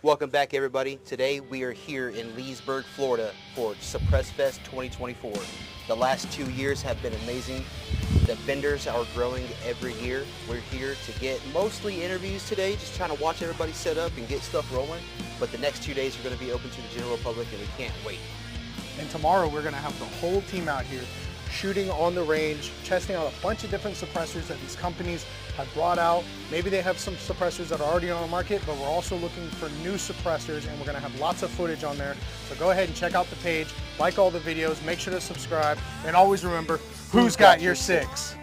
Welcome back, everybody. Today we are here in Leesburg, Florida for Suppress Fest 2024. The last 2 years have been amazing. The vendors are growing every year. We're here to get mostly interviews today, just trying to watch everybody set up and get stuff rolling. But the next 2 days are going to be open to the general public, and we can't wait. And tomorrow we're going to have the whole team out here shooting on the range, testing out a bunch of different suppressors that these companies have brought out. Maybe they have some suppressors that are already on the market, but we're also looking for new suppressors, and we're going to have lots of footage on there. So go ahead and check out the page, like all the videos, make sure to subscribe, and always remember, who's got your six?